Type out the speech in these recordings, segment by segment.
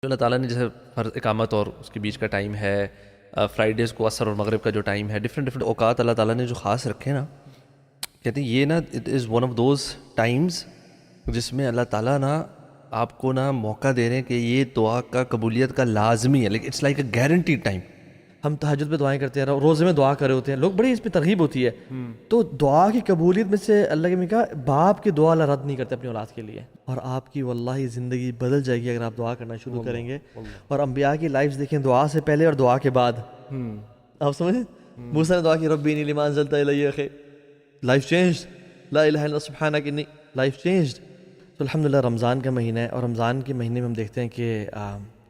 اللہ تعالیٰ نے جیسے فرض اقامت اور اس کے بیچ کا ٹائم ہے، فرائیڈیز کو عصر اور مغرب کا جو ٹائم ہے، ڈفرینٹ اوقات اللہ تعالیٰ نے جو خاص رکھے نا، کہتے ہیں یہ نا it is one of those Times جس میں اللہ تعالیٰ نا آپ کو نا موقع دے رہے ہیں کہ یہ دعا کا قبولیت کا لازمی ہے، لیکن it's like a guaranteed time. ہم تہجد پہ دعائیں کرتے ہیں، روزے میں دعا کر رہے ہوتے ہیں، لوگ بڑی اس پہ ترغیب ہوتی ہے. تو دعا کی قبولیت میں سے اللہ کے کہا باپ کی دعا اللہ رد نہیں کرتے اپنی اولاد کے لیے، اور آپ کی واللہ زندگی بدل جائے گی اگر آپ دعا کرنا شروع کریں گے. اور انبیاء کی لائفز دیکھیں، دعا سے پہلے اور دعا کے بعد. آپ سمجھیں موسیٰ نے دعا کی ربی انی لما انزلت الی خیر، لائف چینجڈ، لا الہ الا سبحانک انی، لائف چینجڈ. تو الحمدللہ رمضان کا مہینہ ہے، اور رمضان کے مہینے میں ہم دیکھتے ہیں کہ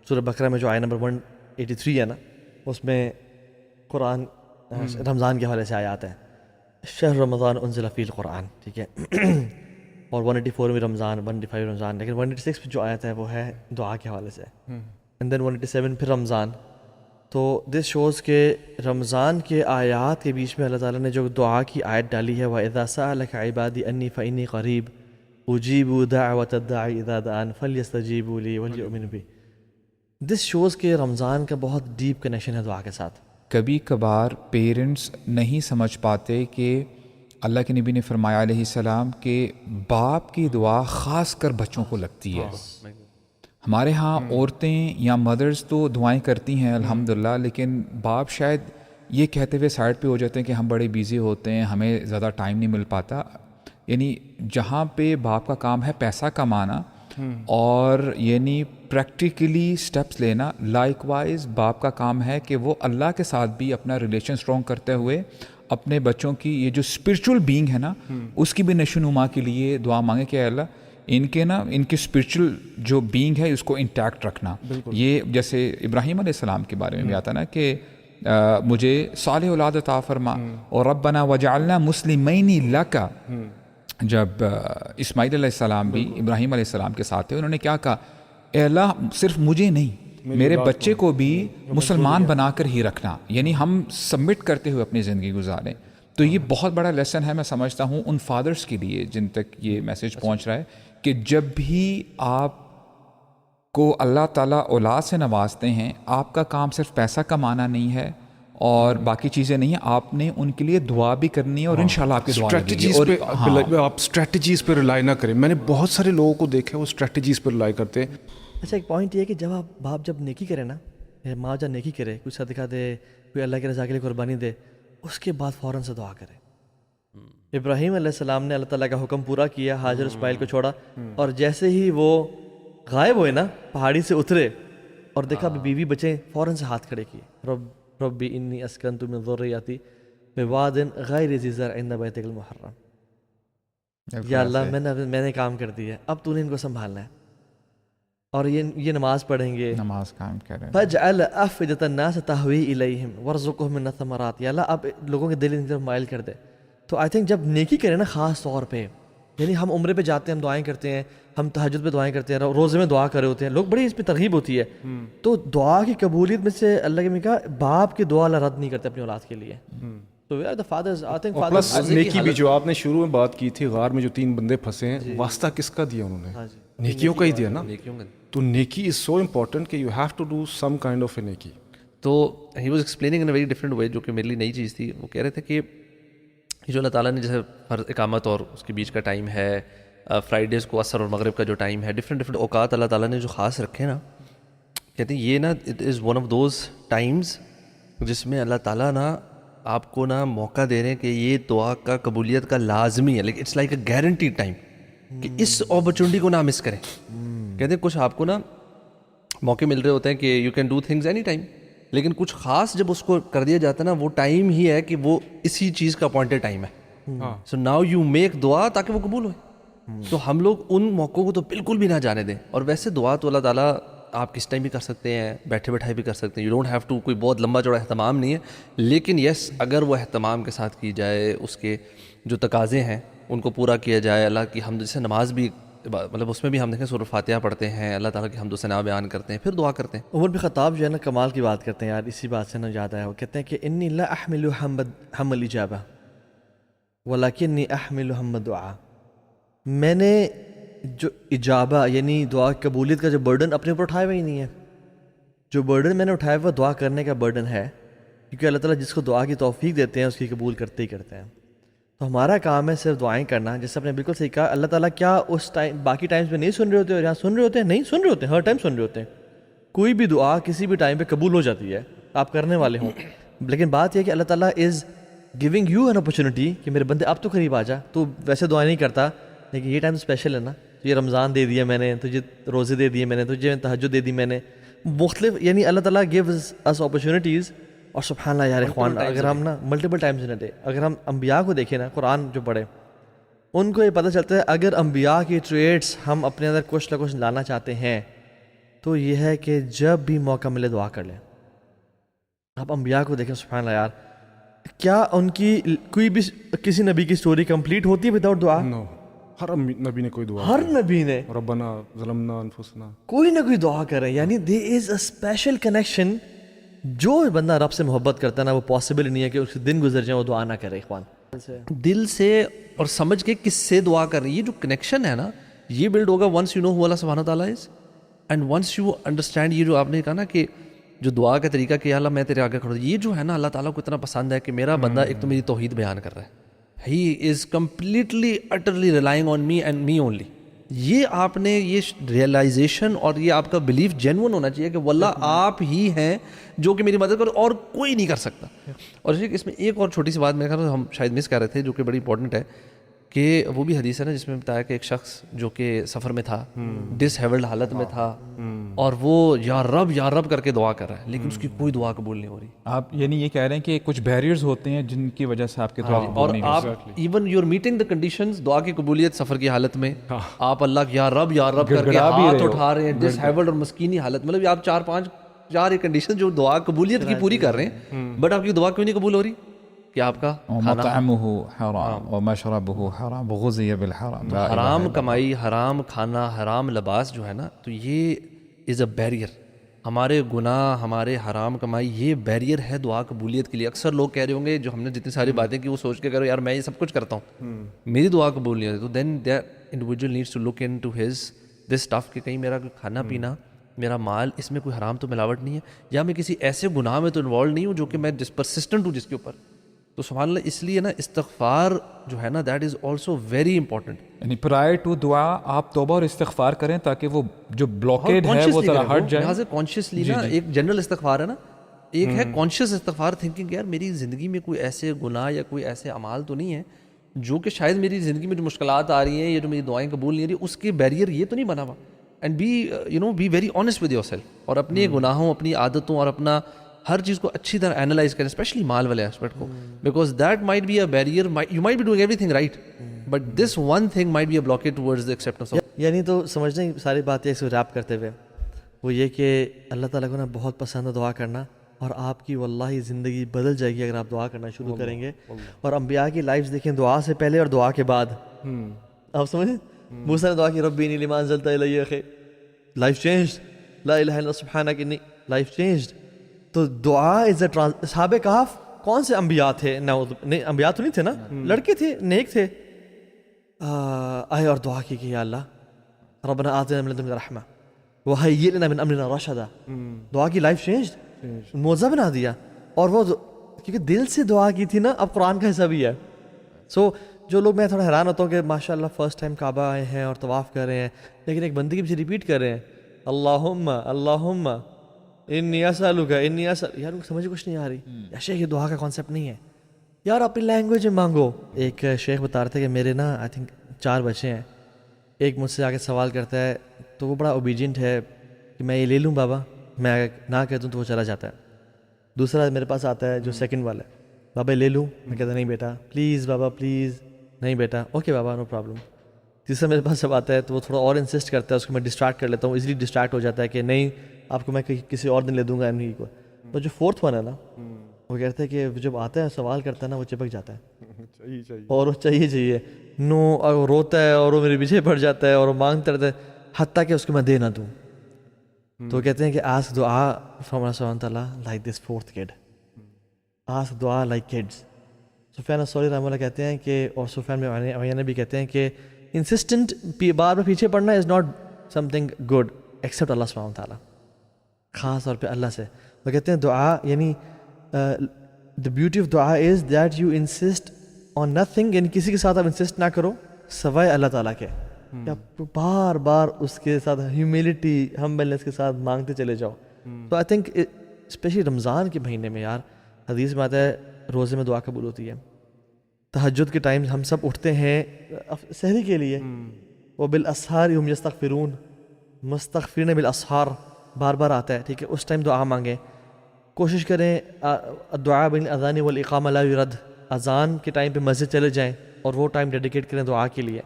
سورہ بقرہ میں جو آیت نمبر 183 ہے نا، اس میں قرآن رمضان کے حوالے سے آیات ہیں. شہر رمضان انزل فیہ القرآن، ٹھیک ہے. اور 184 میں رمضان، 185 رمضان، لیکن 186 میں جو آیت ہے وہ ہے دعا کے حوالے سے. اینڈ دین 187 پھر رمضان. تو دس شوز کہ رمضان کے آیات کے بیچ میں اللہ تعالیٰ نے جو دعا کی آیت ڈالی ہے، وَإِذَا سَأَلَكَ عِبَادِي أَنِّي فَإِنِّي قَرِيبٌ أُجِيبُ دَعْوَةَ الدَّاعِ إِذَا دَعَانِ فَلْيَسْتَجِيبُوا لِي وَلْيُؤْمِنُوا بِي. دس شوز کہ رمضان کا بہت ڈیپ کنیکشن ہے دعا کے ساتھ. کبھی کبھار پیرنٹس نہیں سمجھ پاتے کہ اللہ کے نبی نے فرمایا علیہ السلام کہ باپ کی دعا خاص کر بچوں کو لگتی ہے. ہمارے ہاں عورتیں یا مدرز تو دعائیں کرتی ہیں الحمدللہ، لیکن باپ شاید یہ کہتے ہوئے سائڈ پہ ہو جاتے ہیں کہ ہم بڑے بیزی ہوتے ہیں، ہمیں زیادہ ٹائم نہیں مل پاتا. یعنی جہاں پہ باپ کا کام ہے پیسہ کمانا اور یعنی پریکٹیکلی سٹیپس لینا، لائک وائز باپ کا کام ہے کہ وہ اللہ کے ساتھ بھی اپنا ریلیشن سٹرونگ کرتے ہوئے اپنے بچوں کی یہ جو اسپرچول بینگ ہے نا اس کی بھی نشوونما کے لیے دعا مانگے کہ اللہ ان کی اسپرچول جو بینگ ہے اس کو انٹیکٹ رکھنا. یہ جیسے ابراہیم علیہ السلام کے بارے میں بھی آتا نا کہ مجھے صالح اولاد عطا فرما، اور ربنا وجعلنا مسلمین لک. جب اسماعیل علیہ السلام بھی ابراہیم علیہ السلام کے ساتھ تھے، انہوں نے کیا کہا، اے اللہ صرف مجھے نہیں میرے بچے کو بھی مسلمان بنا کر ہی رکھنا، یعنی ہم سبمٹ کرتے ہوئے اپنی زندگی گزاریں. تو یہ بہت بڑا لیسن ہے میں سمجھتا ہوں ان فادرز کے لیے جن تک یہ میسج پہنچ رہا ہے کہ جب بھی آپ کو اللہ تعالیٰ اولاد سے نوازتے ہیں، آپ کا کام صرف پیسہ کمانا نہیں ہے اور باقی چیزیں نہیں ہیں، آپ نے ان کے لیے دعا بھی کرنی ہے اور انشاءاللہ آپ کی دعا لگے گی. آپ اسٹریٹجیز پہ ریلائی نہ کریں. میں نے بہت سارے لوگوں کو دیکھا ہے وہ اسٹریٹجیز پہ ریلائی کرتے ہیں. اچھا ایک پوائنٹ یہ ہے کہ جب آپ باپ جب نیکی کرے نا، ماں جب نیکی کرے، کوئی صدقہ دے، کوئی اللہ کی رضا کے لیے قربانی دے، اس کے بعد فوراً سے دعا کرے. ابراہیم علیہ السلام نے اللہ تعالیٰ کا حکم پورا کیا، ہاجر اسماعیل کو چھوڑا، اور جیسے ہی وہ غائب ہوئے نا، پہاڑی سے اترے اور دیکھا بیوی بچے، فوراً سے ہاتھ کھڑے کیے، ربی انی اسکنت من ذریتی بواد غیر ذی زرع عند بیتک المحرم. یا اللہ میں نے کام کر دیا، اب تو نے ان کو سنبھالنا ہے. اور یہ نماز پڑھیں گے، نماز قائم کریں. فَاجْعَلْ أَفْئِدَةَ النَّاسِ تَهْوِي إِلَيْهِمْ وَارْزُقْهُم مِّنَ الثَّمَرَاتِ. یا اللہ اب لوگوں کے دل ان کی طرف مائل کر دے. تو آئی تھنک جب نیکی کریں نا، خاص طور پہ یعنی ہم عمرے پہ جاتے ہیں، ہم دعائیں کرتے ہیں، ہم تہجد پہ دعائیں کرتے ہیں، روزے میں دعا کر رہے ہوتے ہیں، لوگ بڑی اس پہ ترغیب ہوتی ہے. تو دعا کی قبولیت میں سے اللہ کے کہا باپ کی دعا اللہ رد نہیں کرتے اپنی اولاد کے لیے. تو we are the fathers. I think plus fathers نیکی بھی جو آپ نے شروع میں بات کی تھی، غار میں جو 3 بندے پھنسے ہیں، واسطہ کس کا دیا انہوں نے؟ نیکیوں کا ہی دیا نا. تو نیکی از سو امپورٹنٹ کہ you have to do some kind of a نیکی. تو he was explaining in a very different way, جو کہ میرے لیے نئی چیز تھی. وہ کہہ رہے تھے کہ جو اللہ تعالیٰ نے جیسے فرض اقامت اور اس کے بیچ کا ٹائم ہے، فرائیڈیز کو عصر اور مغرب کا جو ٹائم ہے، ڈفرینٹ اوقات اللہ تعالیٰ نے جو خاص رکھے نا، کہتے ہیں یہ نا it is one of those Times جس میں اللہ تعالیٰ نا آپ کو نا موقع دے رہے ہیں کہ یہ دعا کا قبولیت کا لازمی ہے، لیکن it's like a guaranteed time کہ اس اپرچونٹی کو نہ مس کریں. کہتے ہیں کچھ آپ کو نا موقع مل رہے ہوتے ہیں کہ you can do things any time, لیکن کچھ خاص جب اس کو کر دیا جاتا ہے نا، وہ ٹائم ہی ہے کہ وہ اسی چیز کا اپوائنٹڈ ٹائم ہے. سو ناؤ یو میک دعا تاکہ وہ قبول ہوئے. تو ہم لوگ ان موقعوں کو تو بالکل بھی نہ جانے دیں. اور ویسے دعا تو اللہ تعالیٰ آپ کس ٹائم بھی کر سکتے ہیں، بیٹھے بیٹھائے بھی کر سکتے ہیں. یو ڈونٹ ہیو ٹو کوئی بہت لمبا چوڑا اہتمام نہیں ہے، لیکن یس اگر وہ اہتمام کے ساتھ کی جائے، اس کے جو تقاضے ہیں ان کو پورا کیا جائے. اللہ کی حمد، جیسے نماز بھی مطلب اس میں بھی ہم دیکھیں سورۃ فاتحہ پڑھتے ہیں، اللہ تعالیٰ کی حمد و ثنا بیان کرتے ہیں، پھر دعا کرتے ہیں. عمر بن خطاب جو ہے نا کمال کی بات کرتے ہیں یار، اسی بات سے نا یاد آیا. وہ کہتے ہیں کہ انی لا احمل ہم الاجابہ ولکنی احمل ہم الدعاء. میں نے جو اجابہ یعنی دعا قبولیت کا جو برڈن اپنے اوپر اٹھایا ہوا ہی نہیں ہے، جو برڈن میں نے اٹھایا وہ دعا کرنے کا برڈن ہے، کیونکہ اللہ تعالیٰ جس کو دعا کی توفیق دیتے ہیں اس کی قبول کرتے ہی کرتے ہیں. تو ہمارا کام ہے صرف دعائیں کرنا. جیسے آپ نے بالکل صحیح کہا، اللہ تعالیٰ کیا اس ٹائم باقی ٹائمز میں نہیں سن رہے ہوتے اور یہاں سن رہے ہوتے ہیں؟ نہیں سن رہے ہوتے ہیں، ہر ٹائم سن رہے ہوتے ہیں. کوئی بھی دعا کسی بھی ٹائم پہ قبول ہو جاتی ہے آپ کرنے والے ہوں. لیکن بات یہ ہے کہ اللہ تعالیٰ is giving you an opportunity کہ میرے بندے اب تو قریب آ جا. تو ویسے دعا نہیں کرتا، لیکن یہ ٹائم اسپیشل ہے نا، یہ رمضان دے دیا میں نے، تجھے روزے دے دیے میں نے، تجھے تہجد دے دی میں نے، مختلف، یعنی اللہ تعالیٰ گیوز اس اپرچونیٹیز. اور سبحان اللہ یار اخوان، اگر ہم نا multiple times in a day, اگر ہم انبیاء کو دیکھیں نا، قرآن جو پڑھے، ان کو یہ پتہ چلتا ہے اگر انبیاء کی ٹریٹس ہم اپنے اندر کچھ نہ کچھ لانا چاہتے ہیں تو یہ ہے کہ جب بھی موقع ملے دعا کر لیں. آپ انبیاء کو دیکھیں، سبحان اللہ یار، کیا ان کی کوئی بھی کسی نبی کی سٹوری کمپلیٹ ہوتی ہے وداؤٹ دعا؟ نو، ہر نبی نے کوئی دعا، ہر نبی نے ربنا ظلمنا انفسنا، کوئی نہ کوئی دعا کرے. یعنی دیر از اے اسپیشل کنیکشن. جو بندہ رب سے محبت کرتا ہے نا، وہ پاسبل نہیں ہے کہ اس دن گزر جائے وہ دعا نہ کرے. اخوان دل سے اور سمجھ کے کس سے دعا کر رہی ہے، یہ جو کنیکشن ہے نا، یہ بلڈ ہوگا ونس یو نو ہو اللہ سبحانہ تعالیٰ از، اینڈ ونس یو انڈرسٹینڈ. یہ جو آپ نے کہا نا کہ جو دعا کا طریقہ کہ اللہ میں تیرے آگے کھڑا ہوں، یہ جو ہے نا اللہ تعالیٰ کو اتنا پسند ہے کہ میرا بندہ ایک تو میری توحید بیان کر رہا ہے، he is completely utterly relying on me and me only. یہ آپ نے یہ ریئلائزیشن اور یہ آپ کا بلیف جینون ہونا چاہیے کہ واللہ آپ ہی ہیں جو کہ میری مدد کرو اور کوئی نہیں کر سکتا. اور اس میں ایک اور چھوٹی سی بات میں کہا ہم شاید مس کر رہے تھے جو کہ بڑی امپورٹنٹ ہے، کہ وہ بھی حدیث ہے نا جس میں بتایا کہ ایک شخص جو کہ سفر میں تھا، ڈس ہیولڈ حالت میں تھا، اور وہ یا رب کر کے دعا کر رہا ہے، لیکن اس کی کوئی دعا قبول نہیں ہو رہی. آپ یعنی یہ کہہ رہے ہیں کہ کچھ بیریئرز ہوتے ہیں جن کی وجہ سے آپ کے دعا اور آپ even you are meeting the conditions, دعا کی قبولیت سفر کی حالت میں آپ اللہ کی یا رب کر کے ہاتھ اٹھا رہے ہیں، ڈس ہیولڈ اور مسکینی حالت، مطلب آپ چار ایک کنڈیشن جو دعا قبولیت کی پوری کر رہے ہیں، بٹ آپ کی دعا کیوں نہیں قبول ہو رہی؟ کہ آپ کا مطعمہ حرام ومشربہ حرام وغذی بالحرام، حرام کمائی، حرام کھانا، حرام لباس جو ہے نا، تو یہ از اے بیریئر. ہمارے گناہ، ہمارے حرام کمائی، یہ بیریئر ہے دعا قبولیت کے لیے. اکثر لوگ کہہ رہے ہوں گے جو ہم نے جتنی ساری باتیں کی وہ سوچ کے کرو یار میں یہ سب کچھ کرتا ہوں میری دعا قبول نہیں ہوتی، تو then that individual needs to look into his this stuff کہ کہیں میرا کھانا پینا، میرا مال، اس میں کوئی حرام تو ملاوٹ نہیں ہے، یا میں کسی ایسے گناہ میں تو انوالو نہیں ہوں جو کہ میں پرسسٹنٹ ہوں جس کے اوپر. تو سبحان اللہ، اس لیے نا استغفار جو ہے نا that is also very important. یعنی پرائر ٹو دعا آپ توبہ اور استغفار کریں تاکہ وہ جو بلاکیڈ ہے وہ ذرا ہٹ جائے. یہاں سے کانشیسلی نا ایک جنرل استغفار ہے نا، ایک ہے کانشیس استغفار، تھنکنگ یار میری زندگی میں کوئی ایسے گناہ یا کوئی ایسے اعمال تو نہیں ہے جو کہ شاید میری زندگی میں جو مشکلات آ رہی ہیں یا جو میری دعائیں قبول نہیں ہو رہی اس کے بیریئر یہ تو نہیں بنا ہوا. And be very honest with yourself, اور اپنے گناہوں، اپنی عادتوں اور اپنا ہر چیز کو اچھی طرح اینالائز کریں، اسپیشلی مال والے ایسپیکٹ کو، because that might be a barrier. You might be doing everything right but this one thing might be a blockage towards the acceptance. یعنی تو سمجھنے ساری باتیں اس کو ریپ کرتے ہوئے وہ یہ کہ اللہ تعالیٰ کو نا بہت پسند ہے دعا کرنا، اور آپ کی واللہ زندگی بدل جائے گی اگر آپ دعا کرنا شروع کریں گے. اور انبیاء کی لائفز دیکھیں، دعا سے پہلے اور دعا کے بعد. آپ سمجھیں موسیٰ نے دعا کی ربی انی لما انزلت الی خیر، لائف چینجڈ، لا الہ الا سبحانک انی، لائف چینجڈ. تو دعا از اے اصحاب کہف کون سے انبیاء تھے؟ نہیں انبیاء تو نہیں تھے نا، لڑکے تھے، نیک تھے، آئے اور دعا کی کہ یا اللہ ربنا آتنا من لدنک رحمہ وہیئ لنا من امرنا رشدا. دعا کی لائف چینجڈ، معجزہ بنا دیا. اور وہ کیونکہ دل سے دعا کی تھی نا، اب قرآن کا حصہ بھی ہے. سو جو لوگ، میں تھوڑا حیران ہوتا ہوں کہ ماشاء اللہ فرسٹ ٹائم کعبہ آئے ہیں اور طواف کر رہے ہیں، لیکن ایک بندے کی پیچھے ریپیٹ کر رہے ہیں اللہم انی اسألک انی اسأل. یار سمجھ کچھ نہیں آ رہی یا شیخ، یہ دعا کا کانسیپٹ نہیں ہے یار، اپنی لینگویج میں مانگو. ایک شیخ بتا رہے تھے کہ میرے نا آئی تھنک 4 بچے ہیں، ایک مجھ سے آ کے سوال کرتا ہے تو وہ بڑا اوبیڈینٹ ہے کہ میں یہ لے لوں بابا، میں نہ کہتا ہوں تو وہ چلا جاتا ہے. دوسرا میرے پاس آتا ہے جو سیکنڈ والا ہے، بابا لے لوں، میں کہتا نہیں بیٹا پلیز، بابا پلیز، نہیں بیٹا اوکے بابا نو پرابلم. تیسرا میرے پاس جب آتا ہے تو وہ تھوڑا اور انسسٹ کرتا ہے، اس کو میں ڈسٹریکٹ کر لیتا ہوں، ایزیلی ڈسٹریکٹ ہو جاتا ہے کہ نہیں آپ کو میں کسی اور دن لے دوں گا ایم کو. تو جو 4تھ ون ہے نا، وہ کہتا ہے کہ جب آتا ہے سوال کرتا ہے نا وہ چپک جاتا ہے اور وہ چاہیے نو، اور وہ روتا ہے اور وہ میرے پیچھے پڑ جاتا ہے اور وہ مانگتا رہتا ہے حتیٰ کہ اس کو میں دے نہ دوں. تو وہ کہتے ہیں کہ آسک دعا فرام اللہ سبحانہ تعالیٰ like this 4th kid، ask دعا لائک کڈس. سفیان الثوری رحمہ اللہ کہتے ہیں کہ، اور سفیان بن عیینہ بھی کہتے ہیں کہ انسسٹنٹ بار بار پیچھے پڑنا is not something good except اللہ سبحانہ تعالیٰ. خاص طور پہ اللہ سے. وہ کہتے ہیں دعا یعنی دا بیوٹی آف دعا is that you insist on nothing, یعنی کسی کے ساتھ آپ انسسٹ نہ کرو سوائے اللہ تعالیٰ کے, کہ آپ بار بار اس کے ساتھ ہیوملٹی ہمبلنس کے ساتھ مانگتے چلے جاؤ. تو آئی تھنک اسپیشلی رمضان کے مہینے میں یار حدیث میں آتا ہے روزے میں دعا قبول ہوتی ہے. تہجد کے ٹائم ہم سب اٹھتے ہیں سحری کے لیے, وہ بالاسحار ہم یستغفرون, مستغفرین بالاسحار بار بار آتا ہے, ٹھیک ہے, اس ٹائم دعا مانگیں. کوشش کریں دعا بین الاذان والاقامہ لا یرد, اذان کے ٹائم پہ مسجد چلے جائیں اور وہ ٹائم ڈیڈیکیٹ کریں دعا کے لیے.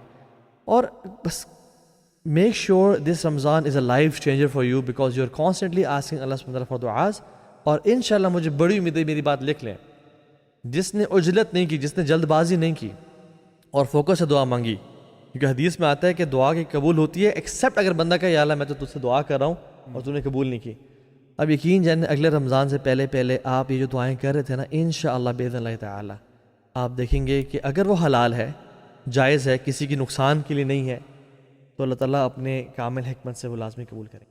اور بس make sure this Ramadan is a life changer for you because you are constantly asking اللہ سبحانہ وتعالیٰ فار دعاز. اور انشاءاللہ مجھے بڑی امید ہے, میری بات لکھ لیں, جس نے عجلت نہیں کی, جس نے جلد بازی نہیں کی اور فوکس سے دعا مانگی, کیونکہ حدیث میں آتا ہے کہ دعا کی قبول ہوتی ہے ایکسیپٹ اگر بندہ کہے یا اللہ میں تو تجھ سے دعا کر رہا ہوں اور تو نے قبول نہیں کی. اب یقین جانیں اگلے رمضان سے پہلے آپ یہ جو دعائیں کر رہے تھے نا, انشاءاللہ باذن اللہ تعالی آپ دیکھیں گے کہ اگر وہ حلال ہے, جائز ہے, کسی کی نقصان کے لیے نہیں ہے, تو اللہ تعالیٰ اپنے کامل حکمت سے وہ لازمی قبول کریں.